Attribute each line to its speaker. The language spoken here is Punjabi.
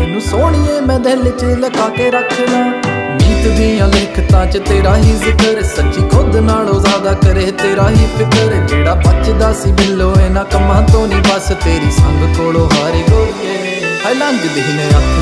Speaker 1: ਤੈਨੂੰ ਸੋਹਣੀਏ ਮੈਂ ਦਿਲ 'ਚ ਲਗਾ ਕੇ ਰੱਖਣਾ। ਨੀਤ ਦੀਆਂ ਲਿਖਤਾਂ 'ਚ ਤੇਰਾ ਹੀ ਜ਼ਿਕਰ, ਸੱਚੀ ਖੁਦ ਨਾਲੋਂ ਜ਼ਿਆਦਾ ਕਰੇ ਤੇਰਾ ਹੀ ਫਿਕਰ। ਜਿਹੜਾ ਬਚਦਾ ਸੀ ਬਿੱਲੋ ਇਹਨਾਂ ਕੰਮਾਂ ਤੋਂ ਨਹੀਂ, ਬਸ ਤੇਰੀ ਸੰਗ ਕੋਲੋਂ ਹਾਰੇ ਗੋਰੀਏ। ਹਾਏ ਲੰਘਦੀ ਨੇ ਅੱਖ